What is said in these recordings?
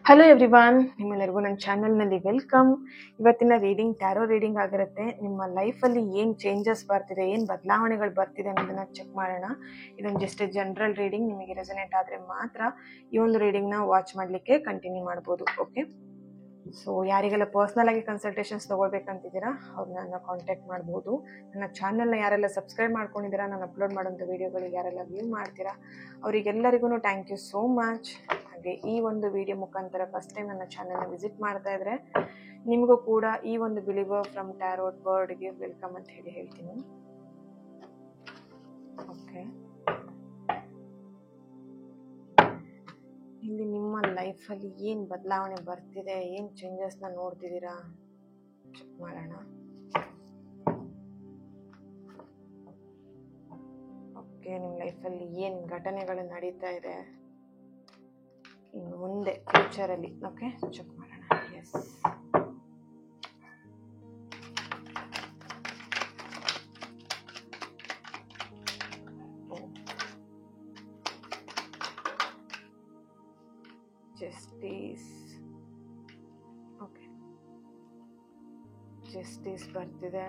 Hello everyone, ನಿಮ್ಮೆಲ್ಲರಿಗೂ ನನ್ನ ಚಾನಲ್ನಲ್ಲಿ ವೆಲ್ಕಮ್. ಇವತ್ತಿನ ರೀಡಿಂಗ್ ಟ್ಯಾರೋ ರೀಡಿಂಗ್ ಆಗಿರುತ್ತೆ. ನಿಮ್ಮ ಲೈಫಲ್ಲಿ ಏನು ಚೇಂಜಸ್ ಬರ್ತಿದೆ, ಏನು ಬದಲಾವಣೆಗಳು ಬರ್ತಿದೆ ಅನ್ನೋದನ್ನ ಚೆಕ್ ಮಾಡೋಣ. ಇದೊಂದು ಜಸ್ಟ್ ಜನರಲ್ ರೀಡಿಂಗ್. ನಿಮಗೆ ರೆಸೊನೇಟ್ ಆದರೆ ಮಾತ್ರ ಈ ಒಂದು ರೀಡಿಂಗ್ನ ವಾಚ್ ಮಾಡಲಿಕ್ಕೆ ಕಂಟಿನ್ಯೂ ಮಾಡ್ಬೋದು. ಓಕೆ, ಸೊ ಯಾರಿಗೆಲ್ಲ ಪರ್ಸ್ನಲ್ ಆಗಿ ಕನ್ಸಲ್ಟೇಷನ್ಸ್ ತೊಗೊಳ್ಬೇಕಂತಿದ್ದೀರಾ ಅವ್ರು ನನ್ನ ಕಾಂಟ್ಯಾಕ್ಟ್ ಮಾಡ್ಬೋದು. ನನ್ನ ಚಾನಲ್ನ ಯಾರೆಲ್ಲ ಸಬ್ಸ್ಕ್ರೈಬ್ ಮಾಡ್ಕೊಂಡಿದ್ದೀರಾ, ನಾನು ಅಪ್ಲೋಡ್ ಮಾಡೋಂಥ ವೀಡಿಯೋಗಳಿಗೆ ಯಾರೆಲ್ಲ ವ್ಯೂ ಮಾಡ್ತೀರಾ ಅವರಿಗೆಲ್ಲರಿಗೂ ಥ್ಯಾಂಕ್ ಯು ಸೋ ಮಚ್. ಹಾಗೆ ಈ ಒಂದು ವಿಡಿಯೋ ಮುಖಾಂತರ ಫಸ್ಟ್ ಟೈಮ್ ನನ್ನ ಚಾನಲ್ನ ವಿಸಿಟ್ ಮಾಡ್ತಾ ಇದ್ರೆ ನಿಮಗೂ ಕೂಡ ಈ ಒಂದು ಬಿಲೀವರ್ ಫ್ರಮ್ ಟ್ಯಾರೋಟ್ ಬರ್ಡ್ಗೆ ವೆಲ್ಕಮ್ ಅಂತ ಹೇಳ್ತೀನಿ. ಓಕೆ, ಇಲ್ಲಿ ನಿಮ್ಮ ಲೈಫಲ್ಲಿ ಏನು ಬದಲಾವಣೆ ಬರ್ತಿದೆ, ಏನು ಚೇಂಜಸ್ನ ನೋಡ್ತಿದ್ದೀರಾ ಚೆಕ್ ಮಾಡೋಣ. ಓಕೆ, ನಿಮ್ಮ ಲೈಫಲ್ಲಿ ಏನು ಘಟನೆಗಳು ನಡೀತಾ ಇದೆ ಇನ್ನು ಮುಂದೆ ಫ್ಯೂಚರಲ್ಲಿ, ಓಕೆ ಚೆಕ್ ಮಾಡೋಣ. Yes, justice. ಓಕೆ, ಜಸ್ಟಿಸ್ ಬರ್ತಿದೆ.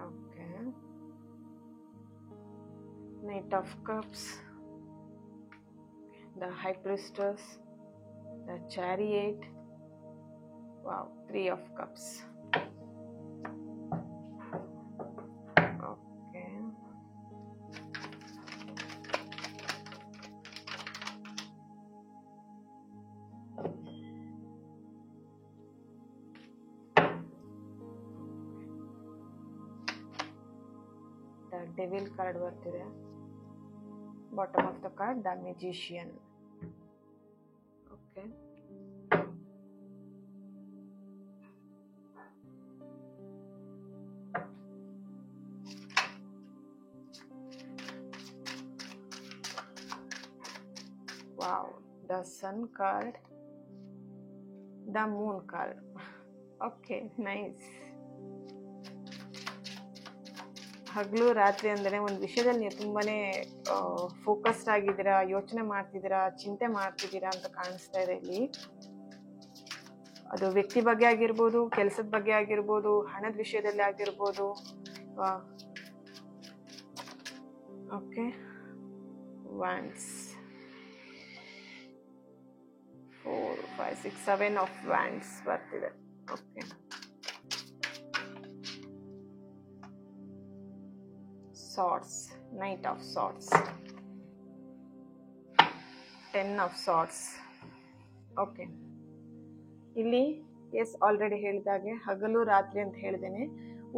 Okay, knight of cups, the high priestess, the chariot, wow, 3 of cups. Okay, the devil card ಬರ್ತಿದೆ. Bottom of the card, the magician. Okay, wow, the sun card, the moon card. Okay, nice. ಹಗಲು ರಾತ್ರಿ ಅಂದರೆ ಒಂದು ವಿಷಯದಲ್ಲಿ ನೀವು ತುಂಬಾನೇ focused ಆಗಿದ್ದೀರಾ, ಯೋಚನೆ ಮಾಡ್ತಿದ್ದೀರಾ, ಚಿಂತೆ ಮಾಡ್ತಿದ್ದೀರಾ ಅಂತ ಕಾಣಿಸ್ತಾ ಇದೆ ಇಲ್ಲಿ. ಅದು ವ್ಯಕ್ತಿ ಬಗ್ಗೆ ಆಗಿರ್ಬೋದು, ಕೆಲಸದ ಬಗ್ಗೆ ಆಗಿರ್ಬೋದು, ಹಣದ ವಿಷಯದಲ್ಲಿ ಆಗಿರ್ಬೋದು. ಓಕೆ, ವ್ಯಾಂಡ್ಸ್, 4, 5, 6, 7 ಆಫ್ ವ್ಯಾಂಡ್ಸ್ ಬರ್ತಿದೆ. Okay, swords, knight of swords, 10 of swords. Okay, ಇಲ್ಲಿ ಎಸ್ ಆಲ್ರೆಡಿ ಹೇಳಿದಾಗೆ ಹಗಲು ರಾತ್ರಿ ಅಂತ ಹೇಳಿದ್ದೇನೆ,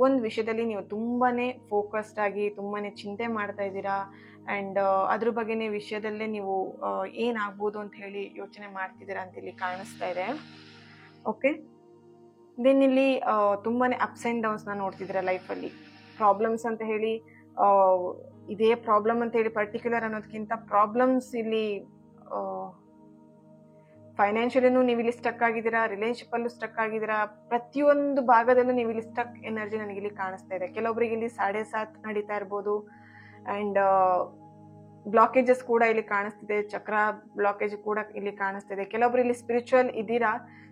ಒಂದು ವಿಷಯದಲ್ಲಿ ನೀವು ತುಂಬಾನೇ ಫೋಕಸ್ಡ್ ಆಗಿ ತುಂಬಾನೇ ಚಿಂತೆ ಮಾಡ್ತಾ ಇದ್ದೀರಾ ಆ್ಯಂಡ್ ಅದ್ರ ಬಗ್ಗೆನೇ ವಿಷಯದಲ್ಲೇ ನೀವು ಏನಾಗ್ಬೋದು ಅಂತ ಹೇಳಿ ಯೋಚನೆ ಮಾಡ್ತಿದ್ದೀರಾ ಅಂತ ಇಲ್ಲಿ ಕಾಣಿಸ್ತಾ ಇದೆ. ಓಕೆ, ದೆನ್ ಇಲ್ಲಿ ತುಂಬಾನೇ ಅಪ್ಸ್ ಆ್ಯಂಡ್ ಡೌನ್ಸ್ನ ನೋಡ್ತಿದ್ದೀರಾ ಲೈಫಲ್ಲಿ. ಪ್ರಾಬ್ಲಮ್ಸ್ ಅಂತ ಹೇಳಿ ಇದೇ ಪ್ರಾಬ್ಲಮ್ ಅಂತ ಹೇಳಿ ಪರ್ಟಿಕ್ಯುಲರ್ ಅನ್ನೋದಕ್ಕಿಂತ ಪ್ರಾಬ್ಲಮ್ಸ್ ಇಲ್ಲಿ ಫೈನಾನ್ಷಿಯಲಿನೂ ನೀವು ಇಲ್ಲಿ ಸ್ಟಕ್ ಆಗಿದ್ದೀರಾ, ರಿಲೇಶನ್ಶಿಪ್ಪಲ್ಲೂ ಸ್ಟಕ್ ಆಗಿದ್ದೀರಾ, ಪ್ರತಿಯೊಂದು ಭಾಗದಲ್ಲೂ ನೀವು ಇಲ್ಲಿ ಸ್ಟಕ್ ಎನರ್ಜಿ ನನಗೆ ಇಲ್ಲಿ ಕಾಣಿಸ್ತಾ ಇದೆ. ಕೆಲವೊಬ್ಬರಿಗೆ ಇಲ್ಲಿ 7.5 ನಡೀತಾ ಇರ್ಬೋದು ಆ್ಯಂಡ್ ಬ್ಲಾಕೇಜಸ್ ಕೂಡ ಇಲ್ಲಿ ಕಾಣಿಸ್ತಿದೆ, ಚಕ್ರ ಬ್ಲಾಕೇಜ್ ಕೂಡ ಇಲ್ಲಿ ಕಾಣಿಸ್ತಿದೆ. ಕೆಲವೊಬ್ರು ಇಲ್ಲಿ ಸ್ಪಿರಿಚುವಲ್ ಇದ್ದೀರಾ,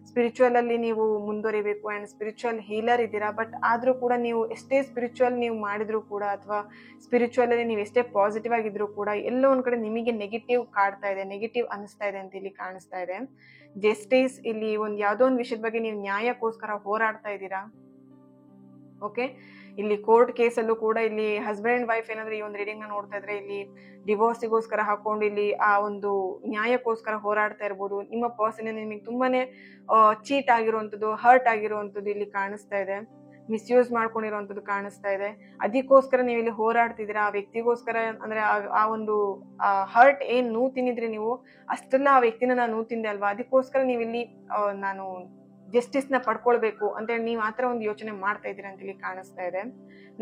ಸ್ಪಿರಿಚುವಲ್ ಅಲ್ಲಿ ನೀವು ಮುಂದುವರಿಬೇಕು ಆ್ಯಂಡ್ ಸ್ಪಿರಿಚುವಲ್ ಹೀಲರ್ ಇದ್ದೀರಾ. ಬಟ್ ಆದರೂ ಕೂಡ ನೀವು ಎಷ್ಟೇ ಸ್ಪಿರಿಚುವಲ್ ನೀವು ಮಾಡಿದ್ರು ಕೂಡ ಅಥವಾ ಸ್ಪಿರಿಚುವಲ್ ಅಲ್ಲಿ ನೀವು ಎಷ್ಟೇ ಪಾಸಿಟಿವ್ ಆಗಿದ್ರು ಕೂಡ ಎಲ್ಲೋ ಒಂದ್ ಕಡೆ ನಿಮಗೆ ನೆಗೆಟಿವ್ ಕಾಡ್ತಾ ಇದೆ, ನೆಗೆಟಿವ್ ಅನಿಸ್ತಾ ಇದೆ ಅಂತ ಇಲ್ಲಿ ಕಾಣಿಸ್ತಾ ಇದೆ. ಜಸ್ಟಿಸ್, ಇಲ್ಲಿ ಒಂದು ಯಾವುದೋ ಒಂದು ವಿಷಯದ ಬಗ್ಗೆ ನೀವು ನ್ಯಾಯಕ್ಕೋಸ್ಕರ ಹೋರಾಡ್ತಾ ಇದ್ದೀರಾ. ಓಕೆ, ಇಲ್ಲಿ ಕೋರ್ಟ್ ಕೇಸಲ್ಲೂ ಕೂಡ ಇಲ್ಲಿ ಹಸ್ಬೆಂಡ್ ಅಂಡ್ ವೈಫ್ ಏನಾದ್ರೆ ಈ ಒಂದು ರೀಡಿಂಗ್ ನ ನೋಡ್ತಾ ಇದ್ರೆ ಇಲ್ಲಿ ಡಿವೋರ್ಸಿಗೋಸ್ಕರ ಹಾಕೊಂಡು ಇಲ್ಲಿ ಆ ಒಂದು ನ್ಯಾಯಕ್ಕೋಸ್ಕರ ಹೋರಾಡ್ತಾ ಇರ್ಬೋದು. ನಿಮ್ಮ ಪರ್ಸನ್ ನಿಮಗೆ ತುಂಬಾನೇ ಚೀಟ್ ಆಗಿರುವಂಥದ್ದು, ಹರ್ಟ್ ಆಗಿರುವಂಥದ್ದು ಇಲ್ಲಿ ಕಾಣಿಸ್ತಾ ಇದೆ, ಮಿಸ್ಯೂಸ್ ಮಾಡ್ಕೊಂಡಿರುವಂಥದ್ದು ಕಾಣಿಸ್ತಾ ಇದೆ. ಅದಕ್ಕೋಸ್ಕರ ನೀವು ಇಲ್ಲಿ ಹೋರಾಡ್ತಿದ್ದೀರಾ. ಆ ವ್ಯಕ್ತಿಗೋಸ್ಕರ ಅಂದ್ರೆ ಆ ಒಂದು ಹರ್ಟ್ ಏನ್ ನೋವು ತಿನ್ನಿದ್ರಿ ನೀವು, ಅಷ್ಟೆಲ್ಲ ಆ ವ್ಯಕ್ತಿನ ನಾನು ನೋವು ತಿಂದೆ ಅಲ್ವಾ, ಅದಕ್ಕೋಸ್ಕರ ನೀವು ಇಲ್ಲಿ ನಾನು ಜಸ್ಟಿಸ್ನ ಪಡ್ಕೊಳ್ಬೇಕು ಅಂತೇಳಿ ನೀವು ಆ ಥರ ಒಂದು ಯೋಚನೆ ಮಾಡ್ತಾ ಇದ್ದೀರಾ ಅಂತ ಇಲ್ಲಿ ಕಾಣಿಸ್ತಾ ಇದೆ.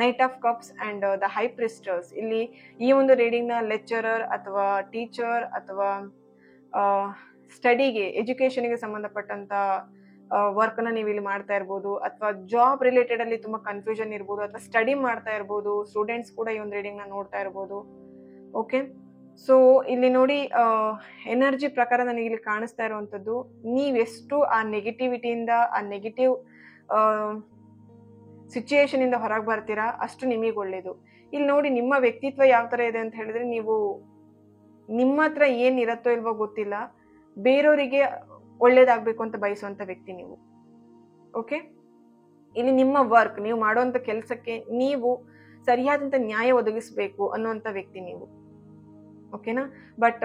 Knight of cups and the high priestess, ಇಲ್ಲಿ ಈ ಒಂದು ರೀಡಿಂಗ್ನ ಲೆಕ್ಚರರ್ ಅಥವಾ ಟೀಚರ್ ಅಥವಾ ಸ್ಟಡಿಗೆ ಎಜುಕೇಷನ್ಗೆ ಸಂಬಂಧಪಟ್ಟಂತ ವರ್ಕ್ನ ನೀವು ಇಲ್ಲಿ ಮಾಡ್ತಾ ಇರ್ಬೋದು, ಅಥವಾ ಜಾಬ್ ರಿಲೇಟೆಡ್ ಅಲ್ಲಿ ತುಂಬಾ ಕನ್ಫ್ಯೂಷನ್ ಇರ್ಬೋದು, ಅಥವಾ ಸ್ಟಡಿ ಮಾಡ್ತಾ ಇರ್ಬೋದು. ಸ್ಟೂಡೆಂಟ್ಸ್ ಕೂಡ ಈ ಒಂದು ರೀಡಿಂಗ್ನ ನೋಡ್ತಾ ಇರ್ಬೋದು. ಓಕೆ, ಸೊ ಇಲ್ಲಿ ನೋಡಿ ಎನರ್ಜಿ ಪ್ರಕಾರ ನನಗೆ ಇಲ್ಲಿ ಕಾಣಿಸ್ತಾ ಇರುವಂತದ್ದು, ನೀವೆಷ್ಟು ಆ ನೆಗೆಟಿವಿಟಿಯಿಂದ, ಆ ನೆಗೆಟಿವ್ ಸಿಚುಯೇಷನ್ ಇಂದ ಹೊರಗೆ ಬರ್ತೀರಾ ಅಷ್ಟು ನಿಮಗೆ ಒಳ್ಳೇದು. ಇಲ್ಲಿ ನೋಡಿ ನಿಮ್ಮ ವ್ಯಕ್ತಿತ್ವ ಯಾವ ತರ ಇದೆ ಅಂತ ಹೇಳಿದ್ರೆ, ನೀವು ನಿಮ್ಮ ಹತ್ರ ಏನ್ ಇರತ್ತೋ ಇಲ್ವೋ ಗೊತ್ತಿಲ್ಲ, ಬೇರೆಯವರಿಗೆ ಒಳ್ಳೇದಾಗ್ಬೇಕು ಅಂತ ಬಯಸುವಂತ ವ್ಯಕ್ತಿ ನೀವು. ಓಕೆ, ಇಲ್ಲಿ ನಿಮ್ಮ ವರ್ಕ್, ನೀವು ಮಾಡುವಂತ ಕೆಲಸಕ್ಕೆ ನೀವು ಸರಿಯಾದಂತ ನ್ಯಾಯ ಒದಗಿಸ್ಬೇಕು ಅನ್ನುವಂತ ವ್ಯಕ್ತಿ ನೀವು. ಓಕೆನಾ. ಬಟ್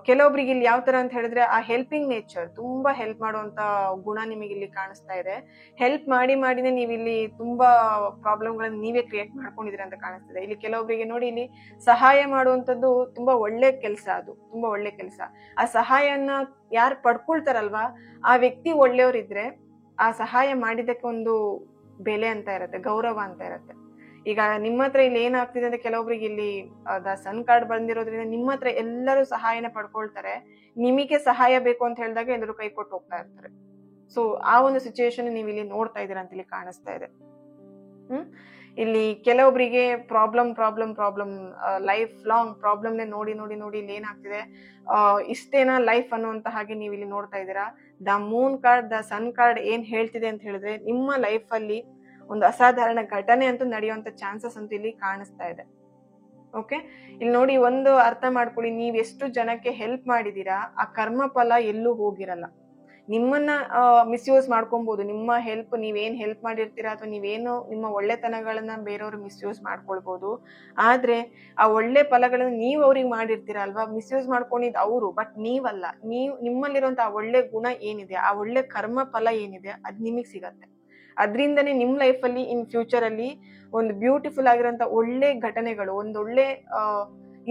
ಕೆಲವೊಬ್ರಿಗೆ ಇಲ್ಲಿ ಯಾವ ತರ ಅಂತ ಹೇಳಿದ್ರೆ, ಆ ಹೆಲ್ಪಿಂಗ್ ನೇಚರ್, ತುಂಬಾ ಹೆಲ್ಪ್ ಮಾಡುವಂತ ಗುಣ ನಿಮಗೆ ಇಲ್ಲಿ ಕಾಣಿಸ್ತಾ ಇದೆ. ಹೆಲ್ಪ್ ಮಾಡಿನೇ ನೀವು ಇಲ್ಲಿ ತುಂಬಾ ಪ್ರಾಬ್ಲಮ್ಗಳನ್ನ ನೀವೇ ಕ್ರಿಯೇಟ್ ಮಾಡ್ಕೊಂಡಿದ್ದೀರಾ ಅಂತ ಕಾಣಿಸ್ತಿದೆ. ಇಲ್ಲಿ ಕೆಲವೊಬ್ಬರಿಗೆ ನೋಡಿ, ಇಲ್ಲಿ ಸಹಾಯ ಮಾಡುವಂತದ್ದು ತುಂಬಾ ಒಳ್ಳೆ ಕೆಲಸ, ಅದು ತುಂಬಾ ಒಳ್ಳೆ ಕೆಲಸ. ಆ ಸಹಾಯನ ಯಾರು ಪಡ್ಕೊಳ್ತಾರಲ್ವಾ, ಆ ವ್ಯಕ್ತಿ ಒಳ್ಳೆಯವರಿದ್ರೆ ಆ ಸಹಾಯ ಮಾಡಿದಕ್ಕೆ ಒಂದು ಬೆಲೆ ಅಂತ ಇರತ್ತೆ, ಗೌರವ ಅಂತ ಇರತ್ತೆ. ಈಗ ನಿಮ್ಮ ಹತ್ರ ಇಲ್ಲಿ ಏನಾಗ್ತಿದೆ ಅಂದ್ರೆ, ಕೆಲವೊಬ್ರಿಗೆ ಇಲ್ಲಿ ದ ಸನ್ ಕಾರ್ಡ್ ಬಂದಿರೋದ್ರಿಂದ ನಿಮ್ಮ ಹತ್ರ ಎಲ್ಲರೂ ಸಹಾಯನ ಪಡ್ಕೊಳ್ತಾರೆ. ನಿಮಗೆ ಸಹಾಯ ಬೇಕು ಅಂತ ಹೇಳಿದಾಗ ಎಲ್ಲರೂ ಕೈ ಕೊಟ್ಟು ಹೋಗ್ತಾ ಇರ್ತಾರೆ. ಸೊ ಆ ಒಂದು ಸಿಚುಯೇಷನ್ ನೀವು ಇಲ್ಲಿ ನೋಡ್ತಾ ಇದ್ದೀರಾ ಅಂತ ಇಲ್ಲಿ ಕಾಣಿಸ್ತಾ ಇದೆ. ಇಲ್ಲಿ ಕೆಲವೊಬ್ಬರಿಗೆ ಪ್ರಾಬ್ಲಮ್ ಲೈಫ್ ಲಾಂಗ್ ಪ್ರಾಬ್ಲಮ್ನೇ ನೋಡಿ ಇಲ್ಲಿ ಏನಾಗ್ತಿದೆ, ಇಷ್ಟೇನಾ ಲೈಫ್ ಅನ್ನುವಂತ ಹಾಗೆ ನೀವು ಇಲ್ಲಿ ನೋಡ್ತಾ ಇದ್ದೀರಾ. The moon card, the sun card ಏನ್ ಹೇಳ್ತಿದೆ ಅಂತ ಹೇಳಿದ್ರೆ, ನಿಮ್ಮ ಲೈಫ್ ಅಲ್ಲಿ ಒಂದು ಅಸಾಧಾರಣ ಘಟನೆ ಅಂತೂ ನಡೆಯುವಂತ ಚಾನ್ಸಸ್ ಅಂತೂ ಇಲ್ಲಿ ಕಾಣಿಸ್ತಾ ಇದೆ. ಓಕೆ, ಇಲ್ಲಿ ನೋಡಿ, ಒಂದು ಅರ್ಥ ಮಾಡ್ಕೊಳ್ಳಿ, ನೀವ್ ಎಷ್ಟು ಜನಕ್ಕೆ ಹೆಲ್ಪ್ ಮಾಡಿದೀರಾ, ಆ ಕರ್ಮ ಫಲ ಎಲ್ಲೂ ಹೋಗಿರಲ್ಲ. ನಿಮ್ಮನ್ನ ಮಿಸ್ಯೂಸ್ ಮಾಡ್ಕೊಬಹುದು. ನಿಮ್ಮ ಹೆಲ್ಪ್, ನೀವೇನ್ ಹೆಲ್ಪ್ ಮಾಡಿರ್ತೀರಾ ಅಥವಾ ನೀವೇನು ನಿಮ್ಮ ಒಳ್ಳೆತನಗಳನ್ನ ಬೇರೆಯವರು ಮಿಸ್ಯೂಸ್ ಮಾಡ್ಕೊಳ್ಬಹುದು. ಆದ್ರೆ ಆ ಒಳ್ಳೆ ಫಲಗಳನ್ನ ನೀವ್ ಅವ್ರಿಗೆ ಮಾಡಿರ್ತೀರಾ ಅಲ್ವಾ, ಮಿಸ್ಯೂಸ್ ಮಾಡ್ಕೊಂಡಿದ್ ಅವರು, ಬಟ್ ನೀವಲ್ಲ. ನಿಮ್ಮಲ್ಲಿರುವಂತ ಆ ಒಳ್ಳೆ ಗುಣ ಏನಿದೆ, ಆ ಒಳ್ಳೆ ಕರ್ಮ ಫಲ ಏನಿದೆ, ಅದ್ ನಿಮಗ್ ಸಿಗತ್ತೆ. ಅದ್ರಿಂದನೇ ನಿಮ್ ಲೈಫ್ ಅಲ್ಲಿ ಇನ್ ಫ್ಯೂಚರ್ ಅಲ್ಲಿ ಒಂದು ಬ್ಯೂಟಿಫುಲ್ ಆಗಿರೋಂತ ಒಳ್ಳೆ ಘಟನೆಗಳು, ಒಂದೊಳ್ಳೆ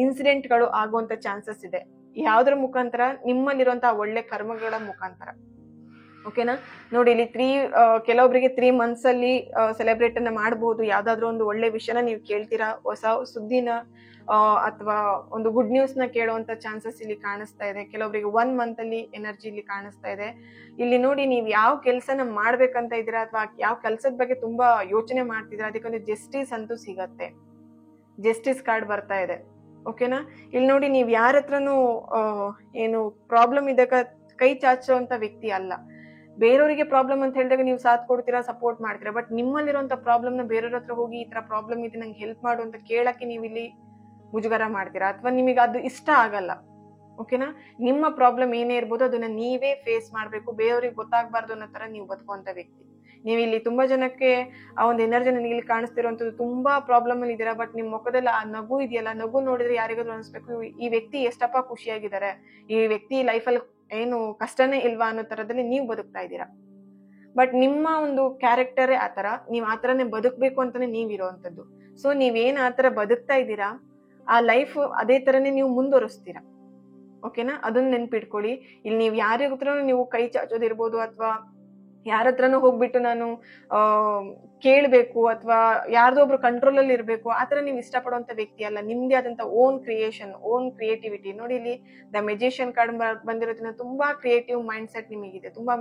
ಇನ್ಸಿಡೆಂಟ್ಗಳು ಆಗುವಂತ ಚಾನ್ಸಸ್ ಇದೆ. ಯಾವ್ದ್ರ ಮುಖಾಂತರ? ನಿಮ್ಮಲ್ಲಿರುವಂತಹ ಒಳ್ಳೆ ಕರ್ಮಗಳ ಮುಖಾಂತರ. ಓಕೆನಾ. ನೋಡಿ, ಇಲ್ಲಿ ಕೆಲವೊಬ್ಬರಿಗೆ 3 months ಅಲ್ಲಿ ಸೆಲೆಬ್ರೇಟ್ ಅನ್ನ ಮಾಡಬಹುದು. ಯಾವ್ದಾದ್ರು ಒಂದು ಒಳ್ಳೆ ವಿಷಯನ ನೀವು ಕೇಳ್ತೀರಾ, ಹೊಸ ಸುದ್ದಿನ ಅಥವಾ ಒಂದು ಗುಡ್ ನ್ಯೂಸ್ ನ ಕೇಳುವಂತ ಚಾನ್ಸಸ್ ಇಲ್ಲಿ ಕಾಣಿಸ್ತಾ ಇದೆ. ಕೆಲವೊಬ್ಬರಿಗೆ 1 month ಅಲ್ಲಿ ಎನರ್ಜಿ ಇಲ್ಲಿ ಕಾಣಿಸ್ತಾ ಇದೆ. ಇಲ್ಲಿ ನೋಡಿ, ನೀವು ಯಾವ ಕೆಲ್ಸನ ಮಾಡ್ಬೇಕಂತ ಇದ್ದೀರಾ ಅಥವಾ ಯಾವ ಕೆಲ್ಸದ ಬಗ್ಗೆ ತುಂಬಾ ಯೋಚನೆ ಮಾಡ್ತಿದ್ದೀರಾ, ಅದಕ್ಕೊಂದು ಜಸ್ಟಿಸ್ ಅಂತೂ ಸಿಗತ್ತೆ. ಜಸ್ಟಿಸ್ ಕಾರ್ಡ್ ಬರ್ತಾ ಇದೆ. ಓಕೆನಾ. ಇಲ್ಲಿ ನೋಡಿ, ನೀವ್ ಯಾರ ಹತ್ರನೂ ಏನು ಪ್ರಾಬ್ಲಮ್ ಇದಕ್ಕ ಕೈ ಚಾಚುವಂತ ವ್ಯಕ್ತಿ ಅಲ್ಲ. ಬೇರೆಯವರಿಗೆ ಪ್ರಾಬ್ಲಮ್ ಅಂತ ಹೇಳಿದಾಗ ನೀವು ಸಾಥ್ ಕೊಡ್ತೀರಾ, ಸಪೋರ್ಟ್ ಮಾಡ್ತೀರಾ. ಬಟ್ ನಿಮ್ಮಲ್ಲಿರುವಂತ ಪ್ರಾಬ್ಲಮ್ ನ ಬೇರೆಯವ್ರ ಹತ್ರ ಹೋಗಿ, ಈ ತರ ಪ್ರಾಬ್ಲಮ್ ಇದೆ, ನಂಗೆ ಹೆಲ್ಪ್ ಮಾಡು ಅಂತ ಕೇಳಕ್ಕೆ ನೀವು ಇಲ್ಲಿ ಮುಜುಗರ ಮಾಡ್ತೀರಾ, ಅಥವಾ ನಿಮಗೆ ಅದು ಇಷ್ಟ ಆಗಲ್ಲ. ಓಕೆನಾ. ನಿಮ್ಮ ಪ್ರಾಬ್ಲಮ್ ಏನೇ ಇರ್ಬೋದು ಅದನ್ನ ನೀವೇ ಫೇಸ್ ಮಾಡ್ಬೇಕು, ಬೇರೆಯವ್ರಿಗೆ ಗೊತ್ತಾಗ್ಬಾರ್ದು ಅನ್ನೋ ತರ ನೀವು ಬದುಕುವಂತ ವ್ಯಕ್ತಿ. ನೀವು ಇಲ್ಲಿ ತುಂಬಾ ಜನಕ್ಕೆ ಆ ಒಂದು ಎನರ್ಜಿ ನನಗೆ ಇಲ್ಲಿ ಕಾಣಿಸ್ತಿರುವಂತದ್ದು, ತುಂಬಾ ಪ್ರಾಬ್ಲಮ್ ಅಲ್ಲಿ ಇದ್ದೀರಾ. ಬಟ್ ನಿಮ್ ಮುಖದಲ್ಲಿ ಆ ನಗು ಇದೆಯಲ್ಲ, ನಗು ನೋಡಿದ್ರೆ ಯಾರಿಗಾದ್ರೂ ಅನ್ಸ್ಬೇಕು, ಈ ವ್ಯಕ್ತಿ ಎಷ್ಟಪ್ಪ ಖುಷಿಯಾಗಿದ್ದಾರೆ, ಈ ವ್ಯಕ್ತಿ ಲೈಫಲ್ಲಿ ಏನು ಕಷ್ಟನೇ ಇಲ್ವಾ ಅನ್ನೋ ತರದಲ್ಲಿ ನೀವು ಬದುಕ್ತಾ ಇದ್ದೀರಾ. ಬಟ್ ನಿಮ್ಮ ಒಂದು ಕ್ಯಾರೆಕ್ಟರೇ ಆತರ, ನೀವ್ ಆತರನೇ ಬದುಕ್ಬೇಕು ಅಂತಾನೆ ನೀವ್ ಇರೋವಂಥದ್ದು. ಸೊ ನೀವೇನ್ ಆತರ ಬದುಕ್ತಾ ಇದ್ದೀರಾ, ಆ ಲೈಫ್ ಅದೇ ತರನೇ ನೀವು ಮುಂದುವರಿಸ್ತೀರಾ. ಓಕೆನಾ. ಅದನ್ನ ನೆನ್ಪಿಟ್ಕೊಳ್ಳಿ. ಇಲ್ಲಿ ನೀವು ಯಾರಿಗೂ ನೀವು ಕೈ ಚಾಚೋದಿರ್ಬೋದು, ಅಥವಾ ಯಾರ ಹತ್ರನೂ ಹೋಗ್ಬಿಟ್ಟು ನಾನು ಕೇಳ್ಬೇಕು ಅಥವಾ ಯಾರ್ದೋ ಒಬ್ರು ಕಂಟ್ರೋಲ್ ಅಲ್ಲಿ ಇರ್ಬೇಕು, ಆತರ ನೀವು ಇಷ್ಟಪಡುವಂತ ವ್ಯಕ್ತಿ ಅಲ್ಲ. ನಿಮ್ದೇ ಆದಂತ ಓನ್ ಕ್ರಿಯೇಷನ್, ಓನ್ ಕ್ರಿಯೇಟಿವಿಟಿ. ನೋಡಿ, ಇಲ್ಲಿ ದ ಮೆಜಿಷಿಯನ್ ಕಾರ್ಡ್ ಬಂದಿರೋದ್ರಿಂದ ತುಂಬಾ ಕ್ರಿಯೇಟಿವ್ ಮೈಂಡ್ ಸೆಟ್ ನಿಮಗಿದೆ, ತುಂಬಾ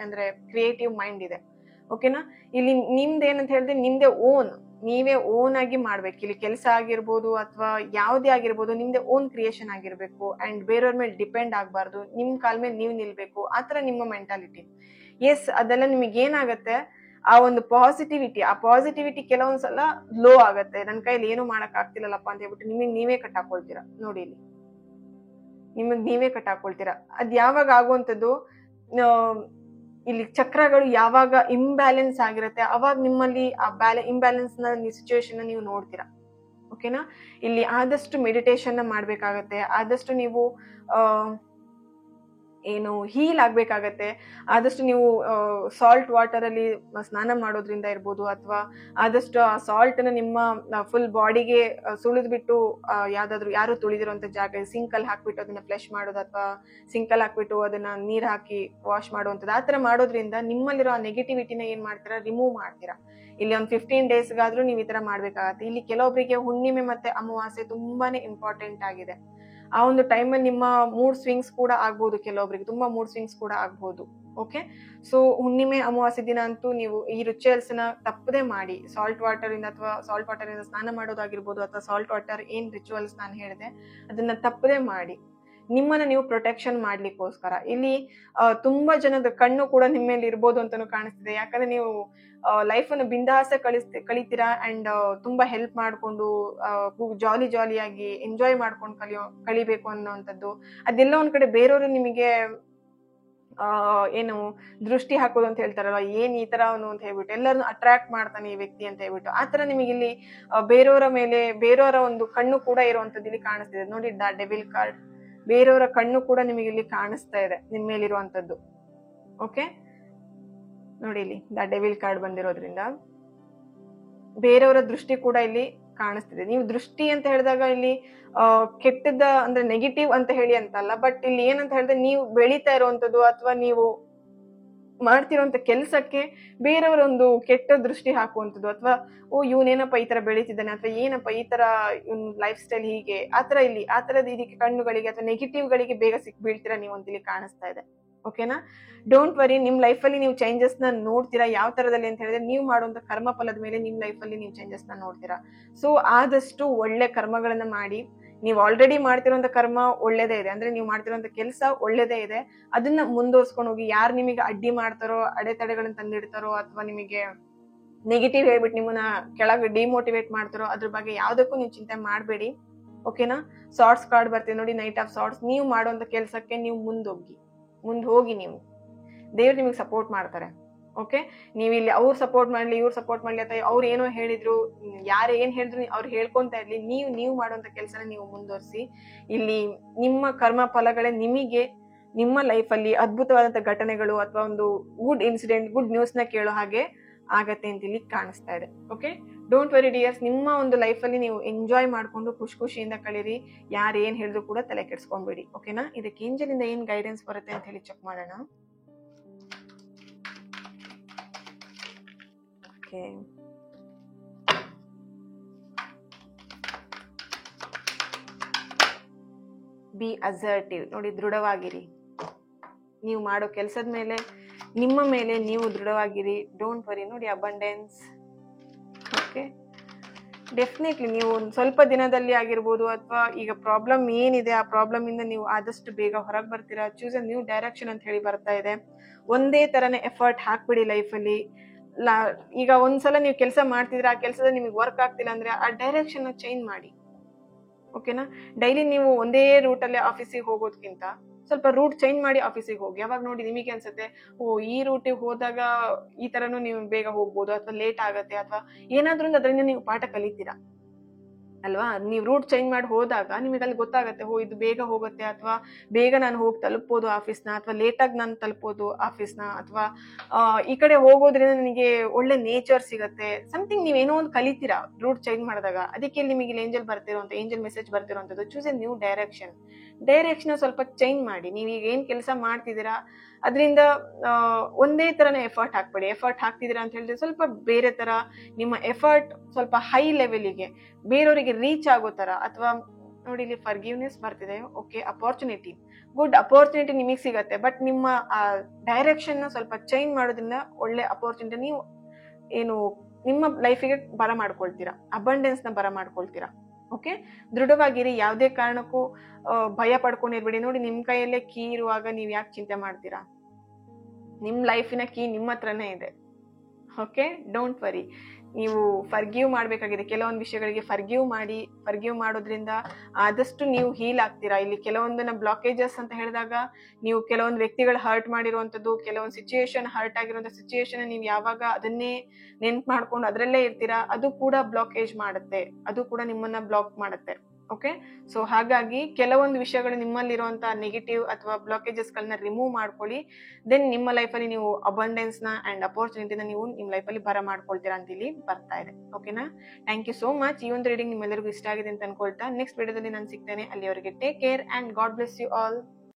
ಅಂದ್ರೆ ಕ್ರಿಯೇಟಿವ್ ಮೈಂಡ್ ಇದೆ. ಓಕೆನಾ. ಇಲ್ಲಿ ನಿಮ್ದೇನಂತ ಹೇಳಿದ್ರೆ, ನಿಮ್ದೇ ನೀವೇ ಓನ್ ಆಗಿ ಮಾಡ್ಬೇಕು. ಇಲ್ಲಿ ಕೆಲಸ ಆಗಿರ್ಬೋದು ಅಥವಾ ಯಾವ್ದೇ ಆಗಿರ್ಬೋದು, ನಿಮ್ದೇ ಓನ್ ಕ್ರಿಯೇಷನ್ ಆಗಿರ್ಬೇಕು. ಅಂಡ್ ಬೇರೆಯವ್ರ ಮೇಲೆ ಡಿಪೆಂಡ್ ಆಗ್ಬಾರ್ದು, ನಿಮ್ ಕಾಲ್ ಮೇಲೆ ನೀವ್ ನಿಲ್ಬೇಕು. ಆತರ ನಿಮ್ಮ ಮೆಂಟಾಲಿಟಿ. ಎಸ್, ಅದೆಲ್ಲ ನಿಮಗೆ ಏನಾಗತ್ತೆ, ಆ ಒಂದು ಪಾಸಿಟಿವಿಟಿ ಕೆಲವೊಂದ್ಸಲ ಲೋ ಆಗತ್ತೆ. ನನ್ ಕೈಲಿ ಏನು ಮಾಡಕ್ ಆಗ್ತಿಲ್ಲಪ್ಪ ಅಂತ ಹೇಳ್ಬಿಟ್ಟು ನಿಮಗ್ ನೀವೇ ಕಟ್ಟಾಕೊಳ್ತೀರಾ. ನೋಡಿ, ಇಲ್ಲಿ ನಿಮಗ್ ನೀವೇ ಕಟ್ಟಾಕೊಳ್ತೀರಾ. ಅದ್ ಯಾವಾಗ ಆಗುವಂತದ್ದು, ಇಲ್ಲಿ ಚಕ್ರಗಳು ಯಾವಾಗ ಇಂಬ್ಯಾಲೆನ್ಸ್ ಆಗಿರುತ್ತೆ, ಅವಾಗ ನಿಮ್ಮಲ್ಲಿ ಆ ಇಂಬ್ಯಾಲೆನ್ಸ್ ನ ಸಿಚುವೇಶನ್ ನೀವು ನೋಡ್ತೀರಾ. ಓಕೆನಾ. ಇಲ್ಲಿ ಆದಷ್ಟು ಮೆಡಿಟೇಷನ್ ಮಾಡ್ಬೇಕಾಗತ್ತೆ, ಆದಷ್ಟು ನೀವು ಏನು ಹೀಲ್ ಆಗ್ಬೇಕಾಗತ್ತೆ. ಆದಷ್ಟು ನೀವು ಸಾಲ್ಟ್ ವಾಟರ್ ಅಲ್ಲಿ ಸ್ನಾನ ಮಾಡೋದ್ರಿಂದ ಇರ್ಬೋದು, ಅಥವಾ ಆದಷ್ಟು ಆ ಸಾಲ್ಟ್ ನ ನಿಮ್ಮ ಫುಲ್ ಬಾಡಿಗೆ ಸುಳಿದ್ಬಿಟ್ಟು ಯಾರು ತುಳಿದಿರುವಂತ ಜಾಗ ಸಿಂಕ್ ಅಲ್ಲಿ ಹಾಕ್ಬಿಟ್ಟು ಅದನ್ನ ಫ್ಲೆಶ್ ಮಾಡೋದು, ಅಥವಾ ಸಿಂಕ್ ಅಲ್ಲಿ ಹಾಕ್ಬಿಟ್ಟು ಅದನ್ನ ನೀರ್ ಹಾಕಿ ವಾಶ್ ಮಾಡುವಂಥದ್ದು. ಆತರ ಮಾಡೋದ್ರಿಂದ ನಿಮ್ಮಲ್ಲಿರೋ ಆ ನೆಗೆಟಿವಿಟಿನ ಏನ್ ಮಾಡ್ತೀರಾ, ರಿಮೂವ್ ಮಾಡ್ತೀರಾ. ಇಲ್ಲಿ ಒಂದು 15 daysಗಾದ್ರೂ ನೀವು ಈ ತರ ಮಾಡ್ಬೇಕಾಗತ್ತೆ. ಇಲ್ಲಿ ಕೆಲವೊಬ್ಬರಿಗೆ ಹುಣ್ಣಿಮೆ ಮತ್ತೆ ಅಮಾವಾಸ್ಯೆ ತುಂಬಾನೇ ಇಂಪಾರ್ಟೆಂಟ್ ಆಗಿದೆ. ಆ ಒಂದು ಟೈಮಲ್ಲಿ ನಿಮ್ಮ ಮೂಡ್ ಸ್ವಿಂಗ್ಸ್ ಕೂಡ ಆಗ್ಬೋದು, ಕೆಲವೊಬ್ಬರಿಗೆ ತುಂಬಾ ಮೂಡ್ ಸ್ವಿಂಗ್ಸ್ ಕೂಡ ಆಗ್ಬೋದು. ಓಕೆ. ಸೊ ಹುಣ್ಣಿಮೆ ಅಮಾವಾಸ್ಯೆ ದಿನ ಅಂತೂ ನೀವು ಈ ರಿಚುವಲ್ಸ್ ನ ತಪ್ಪದೆ ಮಾಡಿ. ಸಾಲ್ಟ್ ವಾಟರ್ ಇಂದ ಅಥವಾ ಸಾಲ್ಟ್ ವಾಟರ್ ಇಂದ ಸ್ನಾನ ಮಾಡೋದಾಗಿರ್ಬೋದು, ಅಥವಾ ಸಾಲ್ಟ್ ವಾಟರ್ ಏನ್ ರಿಚುವಲ್ಸ್ ನಾನು ಹೇಳಿದೆ ಅದನ್ನ ತಪ್ಪದೆ ಮಾಡಿ, ನಿಮ್ಮನ್ನ ನೀವು ಪ್ರೊಟೆಕ್ಷನ್ ಮಾಡ್ಲಿಕ್ಕೋಸ್ಕರ. ಇಲ್ಲಿ ತುಂಬಾ ಜನದ ಕಣ್ಣು ಕೂಡ ನಿಮ್ಮ ಮೇಲೆ ಇರ್ಬೋದು ಅಂತಾನು ಕಾಣಿಸ್ತಿದೆ. ಯಾಕಂದ್ರೆ ನೀವು ಲೈಫ್ ಅನ್ನು ಬಿಂದಾಸ ಕಳಿತೀರಾ ಅಂಡ್ ತುಂಬಾ ಹೆಲ್ಪ್ ಮಾಡ್ಕೊಂಡು ಜಾಲಿ ಜಾಲಿಯಾಗಿ ಎಂಜಾಯ್ ಮಾಡ್ಕೊಂಡು ಕಳಿಬೇಕು ಅನ್ನೋಂಥದ್ದು. ಅದೆಲ್ಲ ಒಂದ್ ಕಡೆ ಬೇರೆಯವರು ನಿಮಗೆ ಏನು ದೃಷ್ಟಿ ಹಾಕೋದು ಅಂತ ಹೇಳ್ತಾರಲ್ವ, ಏನ್ ಈ ತರ ಅವನು ಅಂತ ಹೇಳ್ಬಿಟ್ಟು ಎಲ್ಲರನ್ನು ಅಟ್ರಾಕ್ಟ್ ಮಾಡ್ತಾನೆ ಈ ವ್ಯಕ್ತಿ ಅಂತ ಹೇಳ್ಬಿಟ್ಟು, ಆತರ ನಿಮಗೆ ಇಲ್ಲಿ ಬೇರೆಯವರ ಮೇಲೆ ಬೇರೆಯವರ ಒಂದು ಕಣ್ಣು ಕೂಡ ಇರುವಂತದ್ದು ಇಲ್ಲಿ ಕಾಣಿಸ್ತಿದೆ. ನೋಡಿ ದ ಡೆವಿಲ್ ಕಾರ್ಡ್, ಬೇರೆಯವರ ಕಣ್ಣು ಕೂಡ ನಿಮಗೆ ಇಲ್ಲಿ ಕಾಣಿಸ್ತಾ ಇದೆ ನಿಮ್ಮ ಮೇಲಿರುವಂತದ್ದು. ಓಕೆ, ನೋಡಿ ಇಲ್ಲಿ ದ ಡೆವಿಲ್ ಕಾರ್ಡ್ ಬಂದಿರೋದ್ರಿಂದ ಬೇರೆಯವರ ದೃಷ್ಟಿ ಕೂಡ ಇಲ್ಲಿ ಕಾಣಿಸ್ತಿದೆ. ನೀವು ದೃಷ್ಟಿ ಅಂತ ಹೇಳಿದಾಗ ಇಲ್ಲಿ ಕೆಟ್ಟದ ಅಂದ್ರೆ ನೆಗೆಟಿವ್ ಅಂತ ಹೇಳಿ ಅಂತಲ್ಲ, ಬಟ್ ಇಲ್ಲಿ ಏನಂತ ಹೇಳಿದ್ರೆ ನೀವು ಬೆಳೀತಾ ಇರುವಂತದ್ದು ಅಥವಾ ನೀವು ಮಾಡ್ತಿರುವಂತ ಕೆಲ್ಸಕ್ಕೆ ಬೇರೆಯವರ ಒಂದು ಕೆಟ್ಟ ದೃಷ್ಟಿ ಹಾಕುವಂಥದ್ದು, ಅಥವಾ ಇವನೇನಪ್ಪ ಈ ತರ ಬೆಳೀತಿದ್ದಾನೆ, ಅಥವಾ ಏನಪ್ಪ ಈ ತರ ಇವ್ನ ಲೈಫ್ ಸ್ಟೈಲ್ ಹೀಗೆ, ಆತರ ಇಲ್ಲಿ ಆ ತರದ ಇದಕ್ಕೆ ಕಣ್ಣುಗಳಿಗೆ ಅಥವಾ ನೆಗೆಟಿವ್ ಗಳಿಗೆ ಬೇಗ ಬೀಳ್ತೀರಾ ನೀವು ಅಂತ ಇಲ್ಲಿ ಕಾಣಿಸ್ತಾ ಇದೆ. ಓಕೆನಾ, ಡೋಂಟ್ ವರಿ, ನಿಮ್ ಲೈಫ್ ಅಲ್ಲಿ ನೀವು ಚೇಂಜಸ್ ನ ನೋಡ್ತೀರಾ. ಯಾವ ತರದಲ್ಲಿ ಅಂತ ಹೇಳಿದ್ರೆ ನೀವು ಮಾಡುವಂತ ಕರ್ಮ ಫಲದ ಮೇಲೆ ನಿಮ್ ಲೈಫ್ ಅಲ್ಲಿ ನೀವು ಚೇಂಜಸ್ ನ ನೋಡ್ತೀರಾ. ಸೊ ಆದಷ್ಟು ಒಳ್ಳೆ ಕರ್ಮಗಳನ್ನ ಮಾಡಿ. ನೀವು ಆಲ್ರೆಡಿ ಮಾಡ್ತಿರೋಂಥ ಕರ್ಮ ಒಳ್ಳೇದೇ ಇದೆ, ಅಂದ್ರೆ ನೀವು ಮಾಡ್ತಿರೋಂಥ ಕೆಲಸ ಒಳ್ಳೇದೇ ಇದೆ, ಅದನ್ನ ಮುಂದುವರ್ಸ್ಕೊಂಡು ಹೋಗಿ. ಯಾರು ನಿಮಗೆ ಅಡ್ಡಿ ಮಾಡ್ತಾರೋ, ಅಡೆತಡೆಗಳನ್ನ ತಂದಿಡ್ತಾರೋ, ಅಥವಾ ನಿಮಗೆ ನೆಗೆಟಿವ್ ಹೇಳ್ಬಿಟ್ಟು ನಿಮ್ಮನ್ನ ಕೆಳಗೆ ಡಿಮೋಟಿವೇಟ್ ಮಾಡ್ತಾರೋ, ಅದ್ರ ಬಗ್ಗೆ ಯಾವ್ದಕ್ಕೂ ನೀವು ಚಿಂತೆ ಮಾಡಬೇಡಿ. ಓಕೆನಾ, ಸಾರ್ಟ್ಸ್ ಕಾರ್ಡ್ ಬರ್ತೀವಿ ನೋಡಿ, ನೈಟ್ ಆಫ್ ಸಾರ್ಟ್ಸ್. ನೀವು ಮಾಡುವಂತ ಕೆಲಸಕ್ಕೆ ನೀವು ಮುಂದೆ ಹೋಗಿ ನೀವು ದೇವ್ರು ನಿಮಗೆ ಸಪೋರ್ಟ್ ಮಾಡ್ತಾರೆ. ಓಕೆ, ನೀವು ಇಲ್ಲಿ ಅವ್ರು ಸಪೋರ್ಟ್ ಮಾಡ್ಲಿ, ಇವ್ರು ಸಪೋರ್ಟ್ ಮಾಡ್ಲಿ, ಅಥವಾ ಅವ್ರು ಏನೋ ಹೇಳಿದ್ರು, ಯಾರು ಏನ್ ಹೇಳಿದ್ರು ಅವ್ರು ಹೇಳ್ಕೊಂತ ಇರ್ಲಿ, ನೀವು ಮಾಡುವಂತ ಕೆಲಸನ ನೀವು ಮುಂದುವರಿಸಿ. ಇಲ್ಲಿ ನಿಮ್ಮ ಕರ್ಮ ಫಲಗಳೇ ನಿಮಗೆ ನಿಮ್ಮ ಲೈಫ್ ಅಲ್ಲಿ ಅದ್ಭುತವಾದಂತ ಘಟನೆಗಳು ಅಥವಾ ಒಂದು ಗುಡ್ ಇನ್ಸಿಡೆಂಟ್, ಗುಡ್ ನ್ಯೂಸ್ ನ ಕೇಳೋ ಹಾಗೆ ಆಗತ್ತೆ ಅಂತ ಇಲ್ಲಿ ಕಾಣಿಸ್ತಾ ಇದೆ. ಓಕೆ, ಡೋಂಟ್ ವರಿ ಡಿಯರ್ಸ್, ನಿಮ್ಮ ಒಂದು ಲೈಫ್ ಅಲ್ಲಿ ನೀವು ಎಂಜಾಯ್ ಮಾಡ್ಕೊಂಡು ಖುಷಿಯಿಂದ ಕಳೀರಿ. ಯಾರು ಏನ್ ಹೇಳಿದ್ರು ಕೂಡ ತಲೆ ಕೆಡ್ಸ್ಕೊಂಡ್ಬೇಡಿ. ಓಕೆನಾ, ಇದಕ್ಕೆ ಏಂಜಲ್ ಇಂದ ಏನ್ ಗೈಡೆನ್ಸ್ ಬರುತ್ತೆ ಅಂತ ಹೇಳಿ ಚೆಕ್ ಮಾಡೋಣ. Okay, be assertive. ನೋಡಿ, ದೃಢವಾಗಿರಿ. ನೀವು ಮಾಡೋ ಕೆಲಸದ ಮೇಲೆ, ನಿಮ್ಮ ಮೇಲೆ ನೀವು ದೃಢವಾಗಿರಿ. Don't worry. ನೋಡಿ, ಅಬಂಡೆನ್ಸ್. ಓಕೆ, ಡೆಫಿನೆಟ್ಲಿ ನೀವು ಒಂದು ಸ್ವಲ್ಪ ದಿನದಲ್ಲಿ ಆಗಿರ್ಬೋದು, ಅಥವಾ ಈಗ ಪ್ರಾಬ್ಲಮ್ ಏನಿದೆ ಆ ಪ್ರಾಬ್ಲಮ್ ಇಂದ ನೀವು ಆದಷ್ಟು ಬೇಗ ಹೊರಗೆ ಬರ್ತೀರಾ. ಚೂಸ್ ಅ ನ್ಯೂ ಡೈರೆಕ್ಷನ್ ಅಂತ ಹೇಳಿ ಬರ್ತಾ ಇದೆ. ಒಂದೇ ತರನೇ ಎಫರ್ಟ್ ಹಾಕ್ಬಿಡಿ ಲೈಫಲ್ಲಿ. ಈಗ ಒಂದ್ಸಲ ನೀವು ಕೆಲಸ ಮಾಡ್ತಿದ್ರೆ ಆ ಕೆಲಸದ ನಿಮಗೆ ವರ್ಕ್ ಆಗ್ತಿಲ್ಲ ಅಂದ್ರೆ ಆ ಡೈರೆಕ್ಷನ್ ಚೇಂಜ್ ಮಾಡಿ. ಓಕೆನಾ, ಡೈಲಿ ನೀವು ಒಂದೇ ರೂಟಲ್ಲೇ ಆಫೀಸಿಗೆ ಹೋಗೋದಕ್ಕಿಂತ ಸ್ವಲ್ಪ ರೂಟ್ ಚೇಂಜ್ ಮಾಡಿ ಆಫೀಸಿಗೆ ಹೋಗಿ. ಅವಾಗ ನೋಡಿ ನಿಮಗೆ ಅನ್ಸುತ್ತೆ, ಈ ರೂಟಿಗೆ ಹೋದಾಗ ಈ ತರನು ನೀವು ಬೇಗ ಹೋಗ್ಬೋದು, ಅಥವಾ ಲೇಟ್ ಆಗತ್ತೆ, ಅಥವಾ ಏನಾದ್ರೂ ಅದರಿಂದ ನೀವು ಪಾಠ ಕಲಿತೀರಾ ಅಲ್ವಾ. ನೀವು ರೂಟ್ ಚೇಂಜ್ ಮಾಡಿ ಹೋದಾಗ ನಿಮಗೆ ಅಲ್ಲಿ ಗೊತ್ತಾಗತ್ತೆ, ಇದು ಬೇಗ ಹೋಗುತ್ತೆ, ಅಥವಾ ಬೇಗ ನಾನು ಹೋಗಿ ತಲುಪಬಹುದು ಆಫೀಸ್ನ, ಅಥವಾ ಲೇಟಾಗಿ ನಾನು ತಲುಪಬಹುದು ಆಫೀಸ್ನ, ಅಥವಾ ಈ ಕಡೆ ಹೋಗೋದ್ರಿಂದ ನನಗೆ ಒಳ್ಳೆ ನೇಚರ್ ಸಿಗತ್ತೆ. ಸಮಥಿಂಗ್ ನೀವೇನೋ ಒಂದು ಕಲಿತೀರಾ ರೂಟ್ ಚೇಂಜ್ ಮಾಡಿದಾಗ. ಅದಕ್ಕೆ ನಿಮಗೆ ಏಂಜಲ್ ಏಂಜಲ್ ಮೆಸೇಜ್ ಬರ್ತಿರೋಂಥದ್ದು, ಚೂಸ್ ಎ ನ್ಯೂ ಡೈರೆಕ್ಷನ್ ಸ್ವಲ್ಪ ಚೇಂಜ್ ಮಾಡಿ. ನೀವು ಈಗ ಏನ್ ಕೆಲಸ ಮಾಡ್ತಿದ್ದೀರಾ ಅದರಿಂದ ಒಂದೇ ತರನೇ ಎಫರ್ಟ್ ಹಾಕ್ಬೇಡಿ. ಎಫರ್ಟ್ ಹಾಕ್ತಿದ್ದೀರಾ ಅಂತ ಹೇಳಿದ್ರೆ ಸ್ವಲ್ಪ ಬೇರೆ ತರ ನಿಮ್ಮ ಎಫರ್ಟ್ ಸ್ವಲ್ಪ ಹೈ ಲೆವೆಲ್ಗೆ ಬೇರೆಯವರಿಗೆ ರೀಚ್ ಆಗೋ ತರ, ಅಥವಾ ನೋಡಿ ಇಲ್ಲಿ ಫರ್ಗಿವ್ನೆಸ್ ಬರ್ತಿದೆ. ಓಕೆ, ಗುಡ್ ಅಪರ್ಚುನಿಟಿ ನಿಮಗೆ ಸಿಗತ್ತೆ, ಬಟ್ ನಿಮ್ಮ ಡೈರೆಕ್ಷನ್ ನ ಸ್ವಲ್ಪ ಚೇಂಜ್ ಮಾಡೋದ್ರಿಂದ ಒಳ್ಳೆ ಅಪರ್ಚುನಿಟಿ ನೀವು ಏನು ನಿಮ್ಮ ಲೈಫಿಗೆ ಬರ ಮಾಡ್ಕೊಳ್ತೀರಾ, ಅಬಂಡೆನ್ಸ್ ನ ಬರ ಮಾಡ್ಕೊಳ್ತೀರಾ. ಓಕೆ, ದೃಢವಾಗಿರಿ. ಯಾವುದೇ ಕಾರಣಕ್ಕೂ ಭಯ ಪಡ್ಕೊಂಡಿರ್ಬೇಡಿ. ನೋಡಿ, ನಿಮ್ ಕೈಯಲ್ಲೇ ಕೀ ಇರುವಾಗ ನೀವ್ ಯಾಕೆ ಚಿಂತೆ ಮಾಡ್ತೀರಾ? ನಿಮ್ ಲೈಫಿನ ಕೀ ನಿಮ್ಮ ಹತ್ರನೇ ಇದೆ. Okay, don't worry. ನೀವು ಫರ್ಗಿವ್ ಮಾಡ್ಬೇಕಾಗಿದೆ. ಕೆಲವೊಂದು ವಿಷಯಗಳಿಗೆ ಫರ್ಗಿವ್ ಮಾಡೋದ್ರಿಂದ ಆದಷ್ಟು ನೀವು ಹೀಲ್ ಆಗ್ತೀರಾ. ಇಲ್ಲಿ ಕೆಲವೊಂದನ್ನ ಬ್ಲಾಕೇಜಸ್ ಅಂತ ಹೇಳಿದಾಗ ನೀವು ಕೆಲವೊಂದು ವ್ಯಕ್ತಿಗಳು ಹರ್ಟ್ ಮಾಡಿರುವಂತದ್ದು, ಕೆಲವೊಂದು ಸಿಚುಯೇಷನ್ ಹರ್ಟ್ ಆಗಿರುವಂತ ಸಿಚುಯೇಷನ್ ನೀವು ಯಾವಾಗ ಅದನ್ನೇ ನೆನ್ಪು ಮಾಡ್ಕೊಂಡು ಅದರಲ್ಲೇ ಇರ್ತೀರಾ, ಅದು ಕೂಡ ಬ್ಲಾಕೇಜ್ ಮಾಡುತ್ತೆ, ಅದು ಕೂಡ ನಿಮ್ಮನ್ನ ಬ್ಲಾಕ್ ಮಾಡುತ್ತೆ. ಓಕೆ, ಸೊ ಹಾಗಾಗಿ ಕೆಲವೊಂದು ವಿಷಯಗಳು ನಿಮ್ಮಲ್ಲಿರುವಂತಹ ನೆಗೆಟಿವ್ ಅಥವಾ ಬ್ಲಾಕೇಜಸ್ ಗಳನ್ನ ರಿಮೂವ್ ಮಾಡ್ಕೊಳ್ಳಿ. ದೆನ್ ನಿಮ್ಮ ಲೈಫಲ್ಲಿ ನೀವು ಅಬಂಡೆನ್ಸ್ ನ ಅಂಡ್ ಅಪರ್ಚುನಿಟಿನ ನೀವು ನಿಮ್ಮ ಲೈಫಲ್ಲಿ ಬರ ಮಾಡ್ಕೊಳ್ತೀರಾ ಅಂತ ಇಲ್ಲಿ ಬರ್ತಾ ಇದೆ. ಓಕೆನಾ, ಥ್ಯಾಂಕ್ ಯು ಸೋ ಮಚ್. ಈ ಒಂದು ರೀಡಿಂಗ್ ನಿಮ್ಮೆಲ್ಲರಿಗೂ ಇಷ್ಟ ಆಗಿದೆ ಅಂತ ಅನ್ಕೊಳ್ತಾ ನೆಕ್ಸ್ಟ್ ವಿಡಿಯೋದಲ್ಲಿ ನಾನು ಸಿಗ್ತೇನೆ. ಅಲ್ಲಿವರೆಗೆ take care and God bless you all.